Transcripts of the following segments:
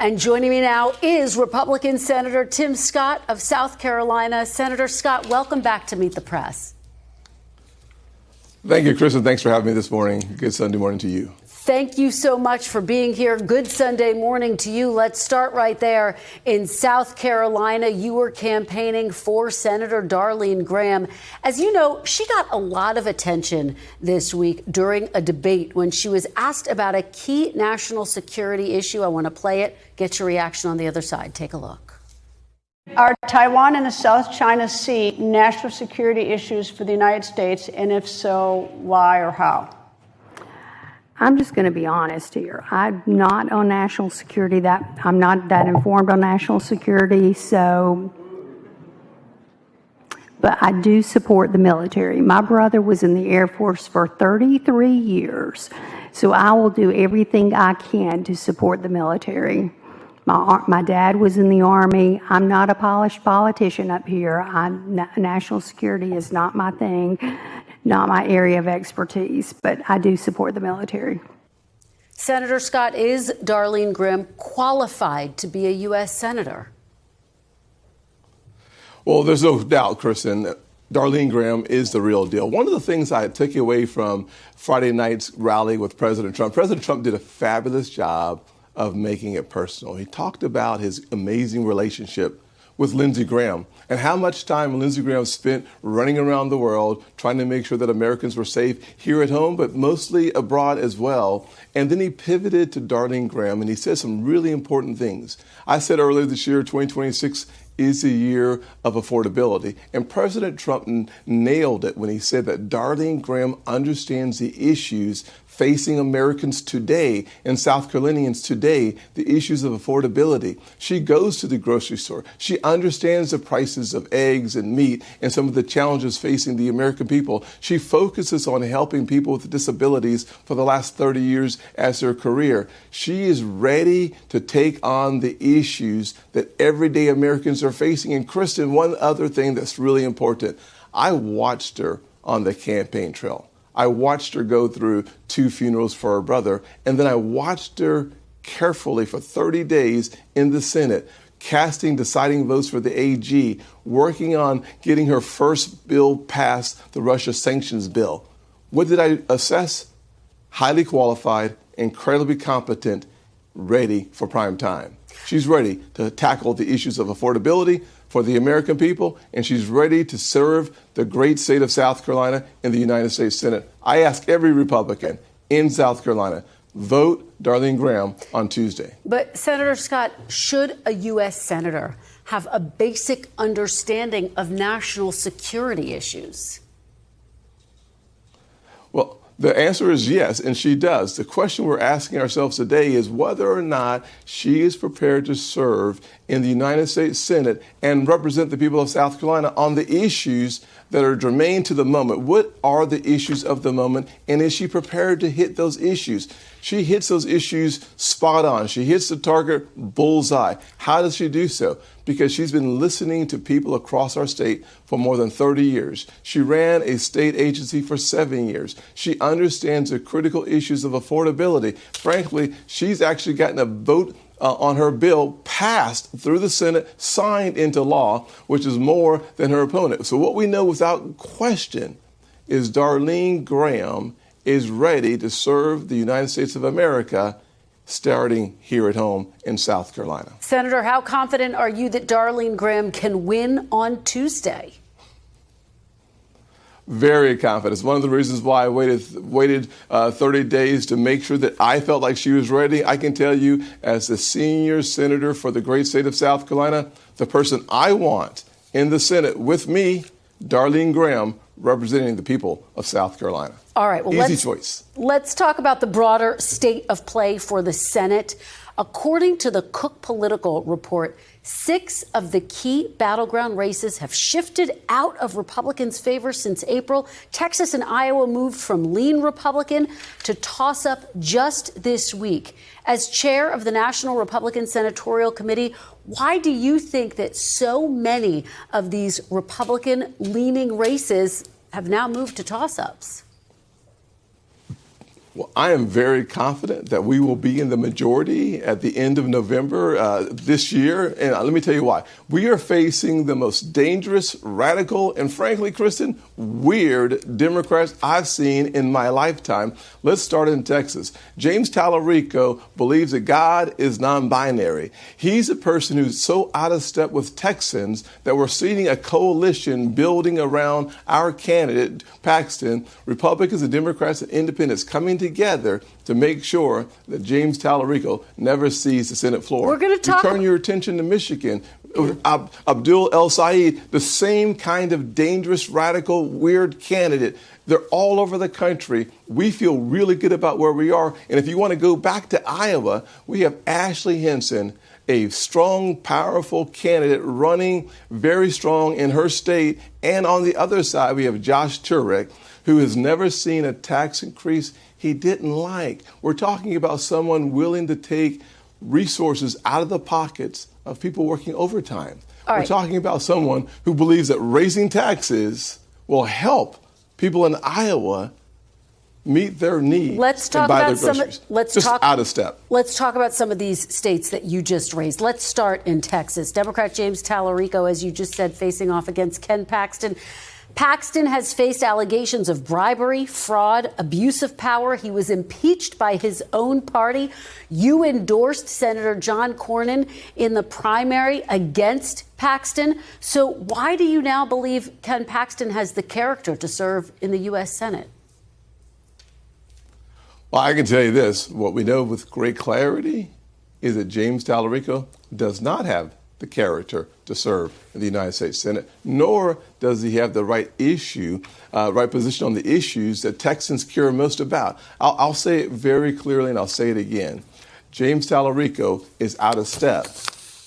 And joining me now is Republican Senator Tim Scott of South Carolina. Senator Scott, welcome back to Meet the Press. Thank you, Chris, and thanks for having me this morning. Good Sunday morning to you. Thank you so much for being here. Good Sunday morning to you. Let's start right there in South Carolina. You were campaigning for Senator Darlene Graham. As you know, she got a lot of attention this week during a debate when she was asked about a key national security issue. I want to play it. Get your reaction on the other side. Take a look. Are Taiwan and the South China Sea national security issues for the United States? And if so, why or how? I'm just going to be honest here. I'm not on national security. I'm not that informed on national security. But I do support the military. My brother was in the Air Force for 33 years. So I will do everything I can to support the military. My dad was in the Army. I'm not a polished politician up here. National security is not my thing, not my area of expertise, but I do support the military. Senator Scott, is Darlene Graham qualified to be a U.S. Senator? Well, there's no doubt, Kristen, Darlene Graham is the real deal. One of the things I took away from Friday night's rally with President Trump did a fabulous job of making it personal. He talked about his amazing relationship with Lindsey Graham and how much time Lindsey Graham spent running around the world trying to make sure that Americans were safe here at home, but mostly abroad as well. And then he pivoted to Darlene Graham and he said some really important things. I said earlier this year, 2026 is a year of affordability. And President Trump nailed it when he said that Darlene Graham understands the issues facing Americans today and South Carolinians today, the issues of affordability. She goes to the grocery store. She understands the prices of eggs and meat and some of the challenges facing the American people. She focuses on helping people with disabilities for the last 30 years as her career. She is ready to take on the issues that everyday Americans are facing. And Kristen, one other thing that's really important, I watched her on the campaign trail. I watched her go through 2 funerals for her brother, and then I watched her carefully for 30 days in the Senate, casting deciding votes for the AG, working on getting her first bill passed, the Russia sanctions bill. What did I assess? Highly qualified, incredibly competent, ready for prime time. She's ready to tackle the issues of affordability for the American people, and she's ready to serve the great state of South Carolina in the United States Senate. I ask every Republican in South Carolina, vote Darlene Graham on Tuesday. But Senator Scott, should a U.S. Senator have a basic understanding of national security issues? Well, the answer is yes, and she does. The question we're asking ourselves today is whether or not she is prepared to serve in the United States Senate and represent the people of South Carolina on the issues that are germane to the moment. What are the issues of the moment, and is she prepared to hit those issues? She hits those issues spot on. She hits the target bullseye. How does she do so? Because she's been listening to people across our state for more than 30 years. She ran a state agency for 7 years. She understands the critical issues of affordability. Frankly, she's actually gotten a vote on her bill passed through the Senate, signed into law, which is more than her opponent. So what we know without question is Darlene Graham is ready to serve the United States of America starting here at home in South Carolina. Senator, how confident are you that Darlene Graham can win on Tuesday? Very confident. It's one of the reasons why I waited 30 days to make sure that I felt like she was ready. I can tell you, as the senior senator for the great state of South Carolina, the person I want in the Senate with me, Darlene Graham, representing the people of South Carolina. All right. Well, easy choice. Let's talk about the broader state of play for the Senate. According to the Cook Political Report, 6 of the key battleground races have shifted out of Republicans' favor since April. Texas and Iowa moved from lean Republican to toss-up just this week. As chair of the National Republican Senatorial Committee, why do you think that so many of these Republican-leaning races have now moved to toss-ups? Well, I am very confident that we will be in the majority at the end of November this year. And let me tell you why. We are facing the most dangerous, radical, and frankly, Kristen, weird Democrats I've seen in my lifetime. Let's start in Texas. James Tallarico believes that God is non-binary. He's a person who's so out of step with Texans that we're seeing a coalition building around our candidate, Paxton, Republicans and Democrats and independents coming together to make sure that James Tallarico never sees the Senate floor. We're going to talk. Turn your attention to Michigan. Abdul El Sayed, the same kind of dangerous, radical, weird candidate. They're all over the country. We feel really good about where we are. And if you want to go back to Iowa, we have Ashley Hinson, a strong, powerful candidate running very strong in her state. And on the other side, we have Josh Turek, who has never seen a tax increase he didn't like. We're talking about someone willing to take resources out of the pockets of people working overtime. We're talking about someone who believes that raising taxes will help people in Iowa meet their needs. Let's talk about out of step. Let's talk about some of these states that you just raised. Let's start in Texas. Democrat James Tallarico, as you just said, facing off against Ken Paxton. Paxton has faced allegations of bribery, fraud, abuse of power. He was impeached by his own party. You endorsed Senator John Cornyn in the primary against Paxton. So why do you now believe Ken Paxton has the character to serve in the U.S. Senate? Well, I can tell you this. What we know with great clarity is that James Tallarico does not have the character to serve in the United States Senate, nor does he have the right position on the issues that Texans care most about. I'll say it very clearly, and I'll say it again. James Tallarico is out of step,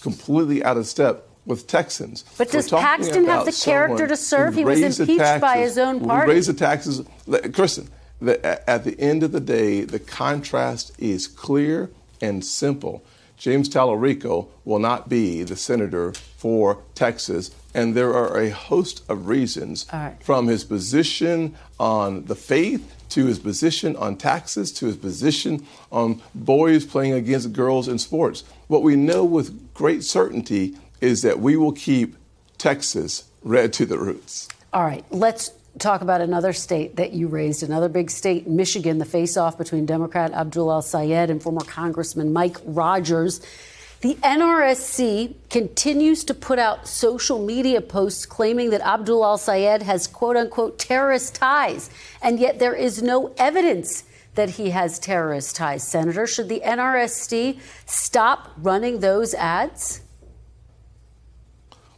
completely out of step with Texans. But does Paxton have the character to serve? He was impeached by his own party. Raise the taxes. Kristen, at the end of the day, the contrast is clear and simple. James Tallarico will not be the senator for Texas. And there are a host of reasons, from his position on the faith to his position on taxes to his position on boys playing against girls in sports. What we know with great certainty is that we will keep Texas red to the roots. All right, let's talk about another state that you raised, another big state, Michigan, the face-off between Democrat Abdul El Sayed and former Congressman Mike Rogers. The R-S.C. continues to put out social media posts claiming that Abdul El Sayed has quote-unquote terrorist ties, and yet there is no evidence that he has terrorist ties. Senator, should the NRSC stop running those ads?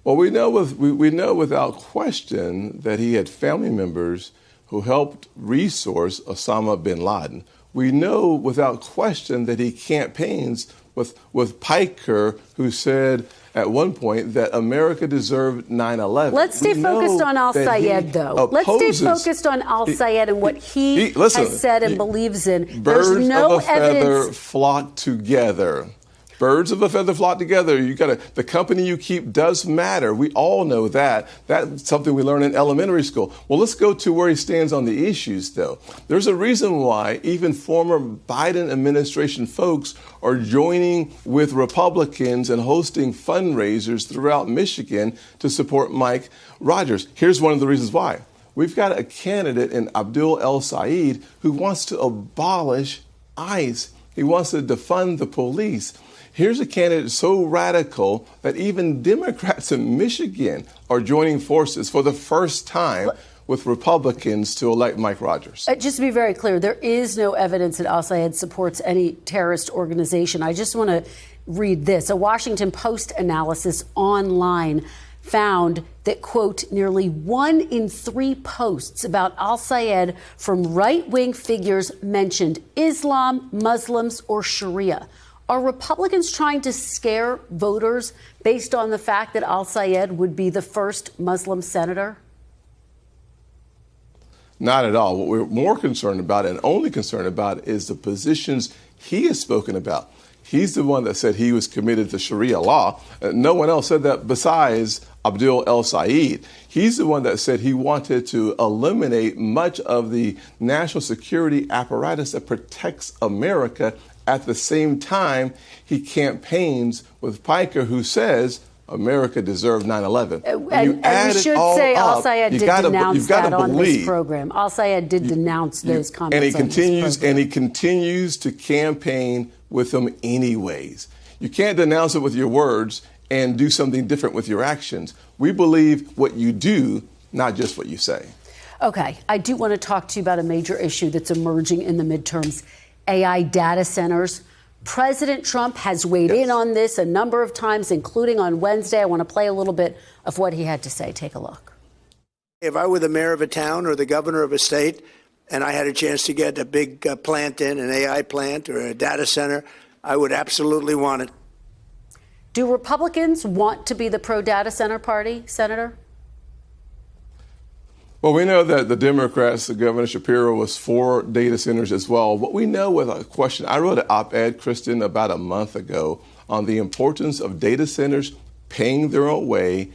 Well, we know without question that he had family members who helped resource Osama bin Laden. We know without question that he campaigns with Piker, who said at one point that America deserved 9/11. Let's stay focused on Al Sayed, though. Let's stay focused on Al Sayed and what he has said and believes in. There's no evidence. Birds of a feather flock together. Birds of a feather flock together. The company you keep does matter. We all know that. That's something we learn in elementary school. Well, let's go to where he stands on the issues, though. There's a reason why even former Biden administration folks are joining with Republicans and hosting fundraisers throughout Michigan to support Mike Rogers. Here's one of the reasons why. We've got a candidate in Abdul El Sayed who wants to abolish ICE. He wants to defund the police. Here's a candidate so radical that even Democrats in Michigan are joining forces for the first time with Republicans to elect Mike Rogers. Just to be very clear, there is no evidence that Al Sayed supports any terrorist organization. I just want to read this. A Washington Post analysis online found that, quote, nearly 1 in 3 posts about Al Sayed from right-wing figures mentioned Islam, Muslims, or Sharia. Are Republicans trying to scare voters based on the fact that Al Sayed would be the first Muslim senator? Not at all. What we're more concerned about and only concerned about is the positions he has spoken about. He's the one that said he was committed to Sharia law. No one else said that besides Abdul El Sayed. He's the one that said he wanted to eliminate much of the national security apparatus that protects America. At the same time, he campaigns with Piker, who says America deserved 9/11. And we should say Al-Sayed did denounce that on this program. Al-Sayed did denounce those comments and he on continues, this program. and he continues to campaign with them anyways. You can't denounce it with your words and do something different with your actions. We believe what you do, not just what you say. Okay, I do want to talk to you about a major issue that's emerging in the midterms, AI data centers. President Trump has weighed in on this a number of times, including on Wednesday. I want to play a little bit of what he had to say. Take a look. If I were the mayor of a town or the governor of a state and I had a chance to get a big plant in, an AI plant or a data center, I would absolutely want it. Do Republicans want to be the pro-data center party, Senator? Well, we know that the Democrats, the Governor Shapiro, was for data centers as well. What we know without a question, I wrote an op-ed, Kristen, about a month ago on the importance of data centers paying their own way,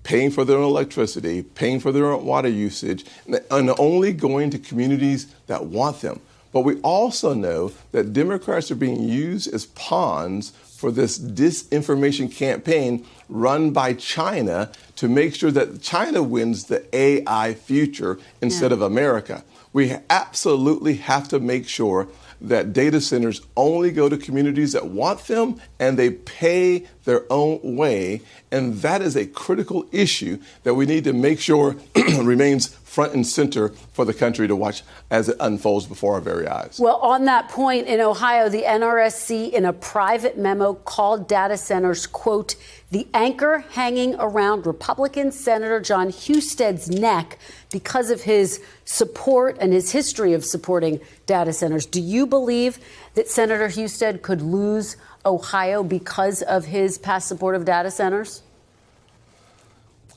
paying for their own electricity, paying for their own water usage, and only going to communities that want them. But we also know that Democrats are being used as pawns for this disinformation campaign run by China to make sure that China wins the AI future instead of America. We absolutely have to make sure that data centers only go to communities that want them and they pay their own way. And that is a critical issue that we need to make sure remains front and center for the country to watch as it unfolds before our very eyes. Well, on that point, in Ohio, the R-S.C. in a private memo called data centers, quote, the anchor hanging around Republican Senator John Husted's neck because of his support and his history of supporting data centers. Do you believe that Senator Husted could lose Ohio because of his past support of data centers?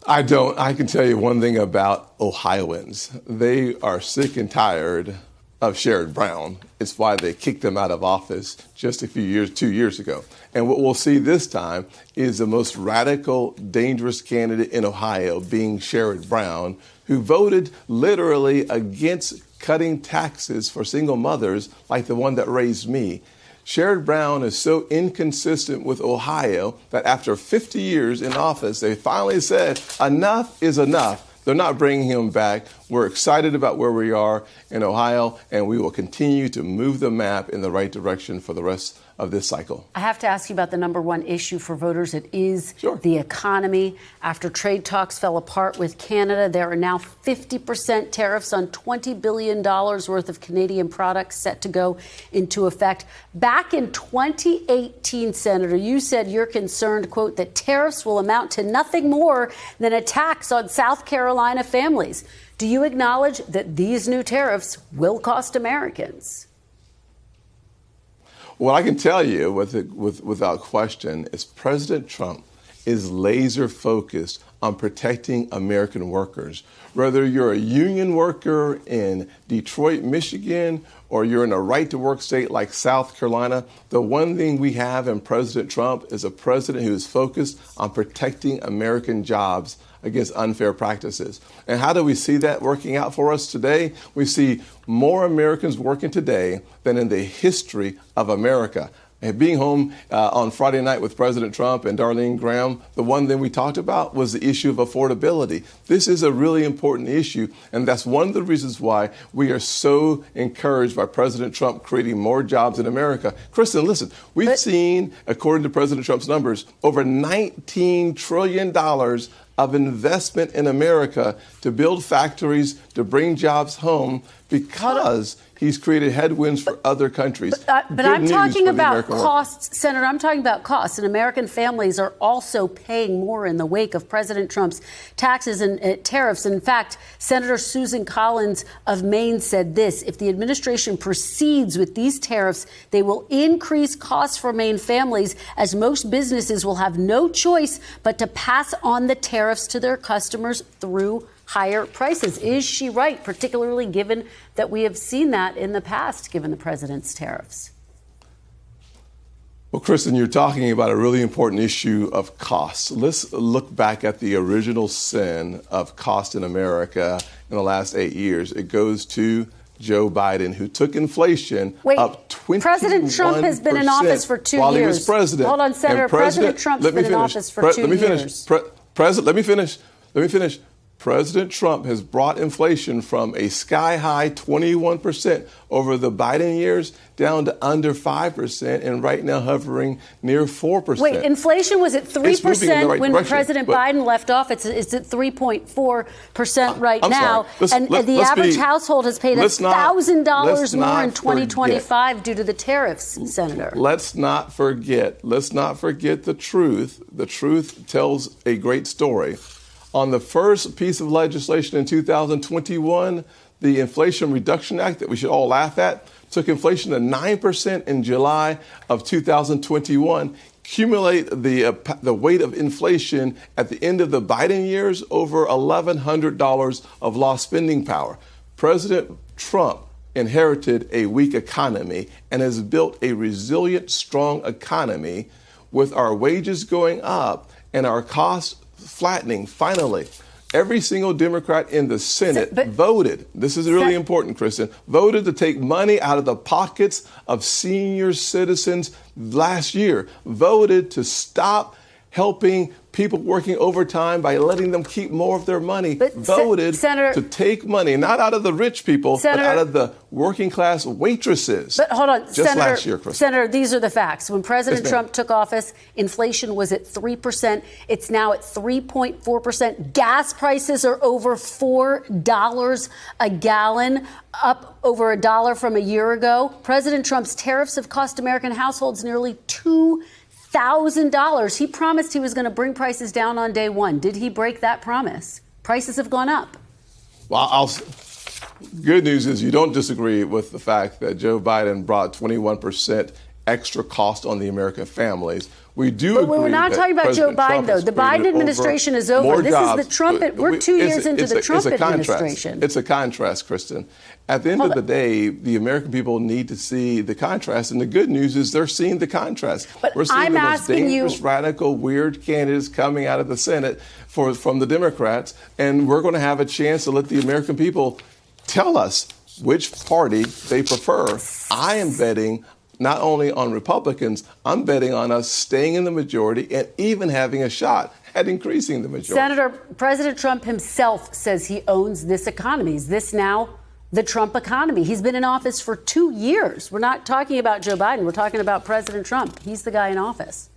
I don't. I can tell you one thing about Ohioans. They are sick and tired of Sherrod Brown. It's why they kicked him out of office just a few years, 2 years ago. And what we'll see this time is the most radical, dangerous candidate in Ohio being Sherrod Brown, who voted literally against cutting taxes for single mothers like the one that raised me. Sherrod Brown is so inconsistent with Ohio that after 50 years in office, they finally said enough is enough. They're not bringing him back. We're excited about where we are in Ohio, and we will continue to move the map in the right direction for the rest of this cycle. I have to ask you about the number one issue for voters. It is the economy. After trade talks fell apart with Canada, there are now 50% tariffs on $20 billion worth of Canadian products set to go into effect. Back in 2018, Senator, you said you're concerned, quote, that tariffs will amount to nothing more than a tax on South Carolina families. Do you acknowledge that these new tariffs will cost Americans? What I can tell you without question is President Trump is laser focused on protecting American workers. Whether you're a union worker in Detroit, Michigan, or you're in a right-to-work state like South Carolina, the one thing we have in President Trump is a president who is focused on protecting American jobs against unfair practices. And how do we see that working out for us today? We see more Americans working today than in the history of America. And being home on Friday night with President Trump and Darlene Graham, the one thing we talked about was the issue of affordability. This is a really important issue, and that's one of the reasons why we are so encouraged by President Trump creating more jobs in America. Kristen, listen, we've seen, according to President Trump's numbers, over $19 trillion of investment in America to build factories, to bring jobs home, because he's created headwinds for other countries. But I'm talking about costs, Senator. I'm talking about costs. And American families are also paying more in the wake of President Trump's taxes and tariffs. In fact, Senator Susan Collins of Maine said this: if the administration proceeds with these tariffs, they will increase costs for Maine families, as most businesses will have no choice but to pass on the tariffs to their customers through higher prices. Is she right, particularly given that we have seen that in the past, given the president's tariffs? Well, Kristen, you're talking about a really important issue of costs. Let's look back at the original sin of cost in America in the last 8 years. It goes to Joe Biden, who took inflation up 21%. President Trump has been in office for 2 years. While he was president. Hold on, Senator. President Trump's been in office for 2 years. Let me finish. President Trump has brought inflation from a sky-high 21% over the Biden years down to under 5% and right now hovering near 4%. Wait, inflation was at 3% right when direction, President Biden left office. It's at 3.4% right now. And the average household has paid $1,000 more in 2025 due to the tariffs, Senator. Let's not forget the truth. The truth tells a great story. On the first piece of legislation in 2021, the Inflation Reduction Act that we should all laugh at took inflation to 9% in July of 2021. Cumulate the weight of inflation at the end of the Biden years, over $1,100 of lost spending power. President Trump inherited a weak economy and has built a resilient, strong economy with our wages going up and our costs flattening. Finally, every single Democrat in the Senate voted, this is really important, Kristen, voted to take money out of the pockets of senior citizens last year, voted to stop helping people working overtime by letting them keep more of their money, voted to take money, not out of the rich people, but out of the working class waitresses. But hold on, just last year, Kristen. Senator, these are the facts. When President Trump took office, inflation was at 3%. It's now at 3.4%. Gas prices are over $4 a gallon, up over $1 from a year ago. President Trump's tariffs have cost American households nearly $2,000. He promised he was going to bring prices down on day one. Did he break that promise? Prices have gone up. Well, good news is you don't disagree with the fact that Joe Biden brought 21% extra cost on the American families. We do agree. But we're not talking about Joe Biden, though. The Biden administration is over. This is the Trump. We're 2 years into the Trump administration. It's a contrast, Kristen. At the end of the day, the American people need to see the contrast. And the good news is they're seeing the contrast. But we're seeing I'm the most dangerous, you, radical, weird candidates coming out of the Senate from the Democrats. And we're going to have a chance to let the American people tell us which party they prefer. I am betting not only on Republicans, I'm betting on us staying in the majority and even having a shot at increasing the majority. Senator, President Trump himself says he owns this economy. Is this now the Trump economy? He's been in office for 2 years. We're not talking about Joe Biden. We're talking about President Trump. He's the guy in office.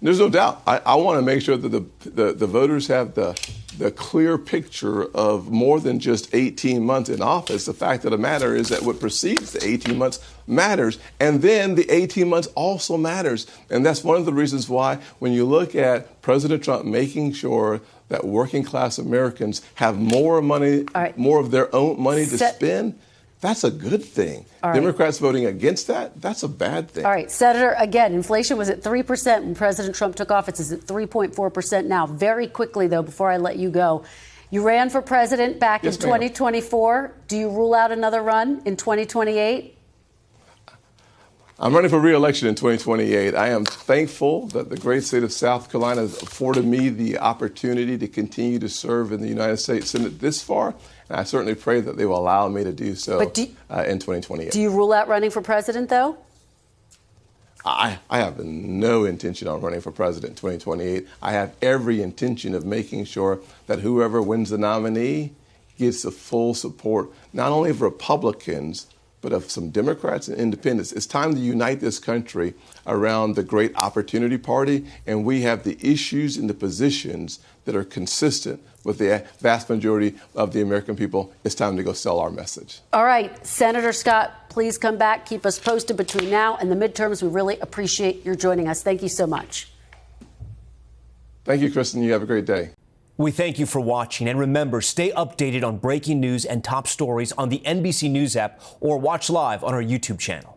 There's no doubt. I want to make sure that the voters have the clear picture of more than just 18 months in office. The fact of the matter is that what precedes the 18 months matters. And then the 18 months also matters. And that's one of the reasons why when you look at President Trump making sure that working class Americans have more money, more of their own money to spend, that's a good thing. Democrats voting against that, that's a bad thing. All right, Senator, again, inflation was at 3% when President Trump took office. It's at 3.4% now. Very quickly, though, before I let you go, you ran for president back in 2024. Do you rule out another run in 2028? I'm running for re-election in 2028. I am thankful that the great state of South Carolina has afforded me the opportunity to continue to serve in the United States Senate this far. And I certainly pray that they will allow me to do so in 2028. Do you rule out running for president, though? I have no intention on running for president in 2028. I have every intention of making sure that whoever wins the nominee gets the full support, not only of Republicans, but of some Democrats and independents. It's time to unite this country around the great opportunity party, and we have the issues and the positions that are consistent with the vast majority of the American people. It's time to go sell our message. All right, Senator Scott, please come back. Keep us posted between now and the midterms. We really appreciate your joining us. Thank you so much. Thank you, Kristen. You have a great day. We thank you for watching, and remember, stay updated on breaking news and top stories on the NBC News app or watch live on our YouTube channel.